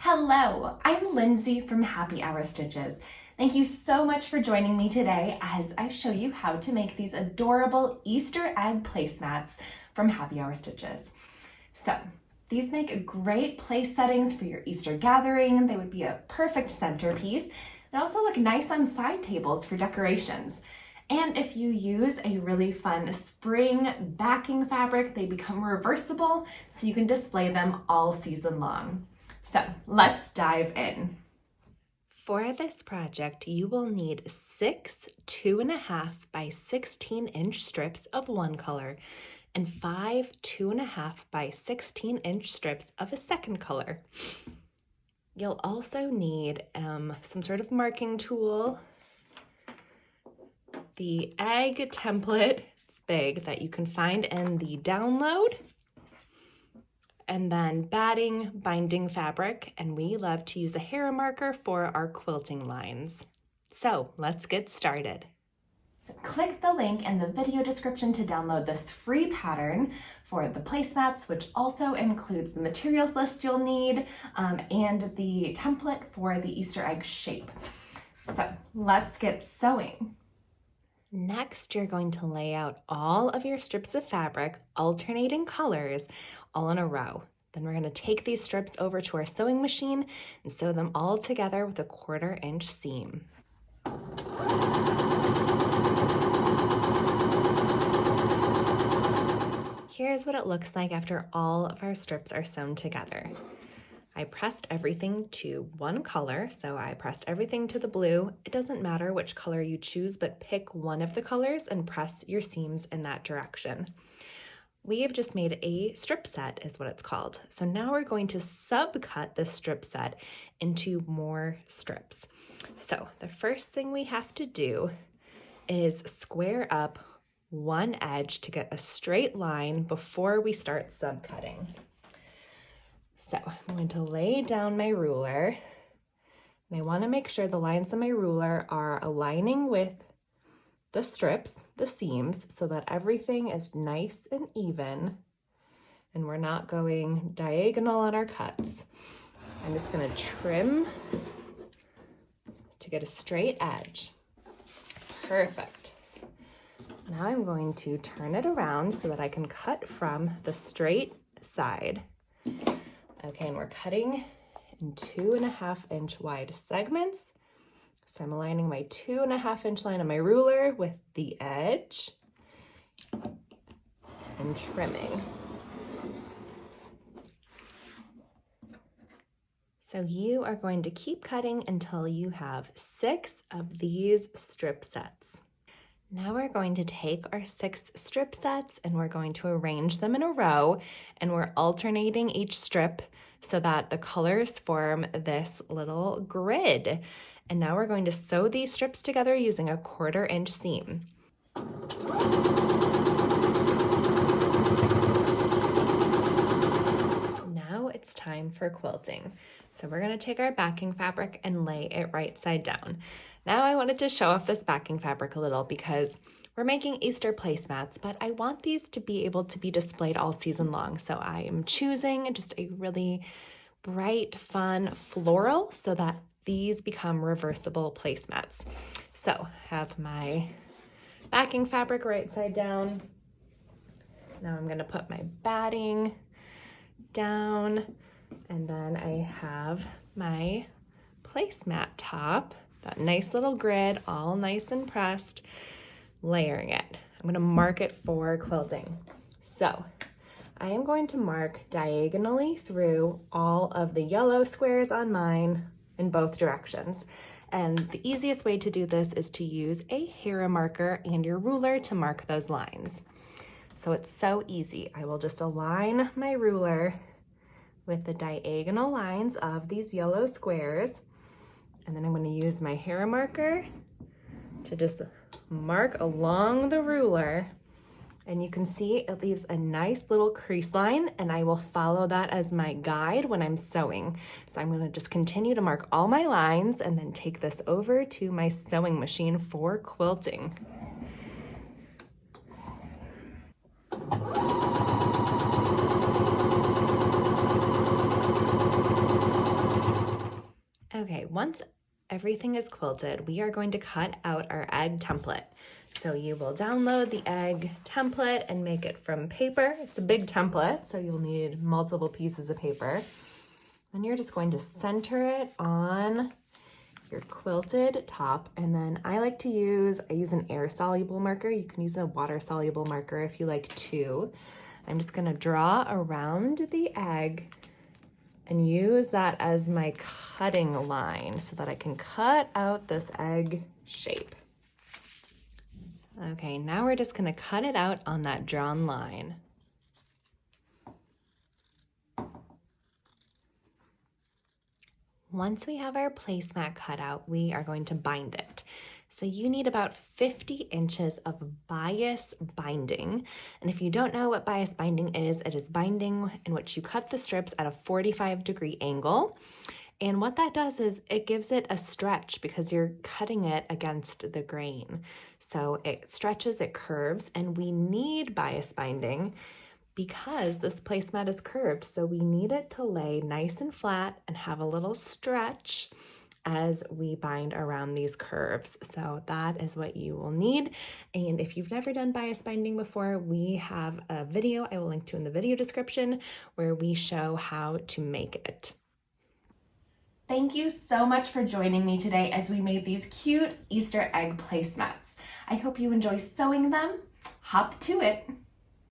Hello, I'm Lindsay from Happy Hour Stitches. Thank you so much for joining me today as I show you how to make these adorable Easter egg placemats from Happy Hour Stitches. So, these make great place settings for your Easter gathering. They would be a perfect centerpiece. They also look nice on side tables for decorations. And if you use a really fun spring backing fabric, they become reversible so you can display them all season long. So let's dive in. For this project, you will need 6 2.5 by 16-inch strips of one color and 5 2.5 by 16-inch strips of a second color. You'll also need some sort of marking tool, the egg template, it's big, that you can find in the download, and then batting, binding fabric, and we love to use a hair marker for our quilting lines. So let's get started. Click the link in the video description to download this free pattern for the placemats, which also includes the materials list you'll need and the template for the Easter egg shape. So let's get sewing. Next, you're going to lay out all of your strips of fabric, alternating colors, all in a row. Then we're going to take these strips over to our sewing machine and sew them all together with a 1/4 inch seam. Here's what it looks like after all of our strips are sewn together. I pressed everything to one color, so I pressed everything to the blue. It doesn't matter which color you choose, but pick one of the colors and press your seams in that direction. We have just made a strip set, is what it's called. So now we're going to subcut the strip set into more strips. So the first thing we have to do is square up one edge to get a straight line before we start subcutting. So I'm going to lay down my ruler, and I want to make sure the lines on my ruler are aligning with the strips, the seams, so that everything is nice and even and we're not going diagonal on our cuts. I'm just going to trim to get a straight edge. Perfect. Now I'm going to turn it around so that I can cut from the straight side. Okay, and we're cutting in 2.5 inch wide segments. So I'm aligning my 2.5 inch line on my ruler with the edge and trimming. So you are going to keep cutting until you have 6 of these strip sets. Now we're going to take our 6 strip sets and we're going to arrange them in a row, and we're alternating each strip so that the colors form this little grid. And now we're going to sew these strips together using a 1/4 inch seam. Now it's time for quilting. So we're going to take our backing fabric and lay it right side down. Now I wanted to show off this backing fabric a little because we're making Easter placemats, but I want these to be able to be displayed all season long. So I am choosing just a really bright, fun floral so that these become reversible placemats. So I have my backing fabric right side down. Now I'm going to put my batting down, and then I have my placemat top, that nice little grid, all nice and pressed, layering it. I'm going to mark it for quilting. So I am going to mark diagonally through all of the yellow squares on mine in both directions. And the easiest way to do this is to use a hair marker and your ruler to mark those lines. So it's so easy. I will just align my ruler with the diagonal lines of these yellow squares. And then I'm going to use my hair marker to just mark along the ruler. And you can see it leaves a nice little crease line, and I will follow that as my guide when I'm sewing. So I'm going to just continue to mark all my lines and then take this over to my sewing machine for quilting. once everything is quilted, we are going to cut out our egg template. So you will download the egg template and make it from paper. It's a big template, so you'll need multiple pieces of paper. Then you're just going to center it on your quilted top, and then I use an air-soluble marker. You can use a water-soluble marker if you like too. I'm just gonna draw around the egg and use that as my cutting line so that I can cut out this egg shape. Okay, now we're just gonna cut it out on that drawn line. Once we have our placemat cut out, we are going to bind it. So you need about 50 inches of bias binding. And if you don't know what bias binding is, it is binding in which you cut the strips at a 45-degree angle. And what that does is it gives it a stretch because you're cutting it against the grain. So it stretches, it curves, and we need bias binding because this placemat is curved. So we need it to lay nice and flat and have a little stretch as we bind around these curves. So that is what you will need. And if you've never done bias binding before, we have a video I will link to in the video description where we show how to make it. Thank you so much for joining me today as we made these cute Easter egg placemats. I hope you enjoy sewing them. Hop to it.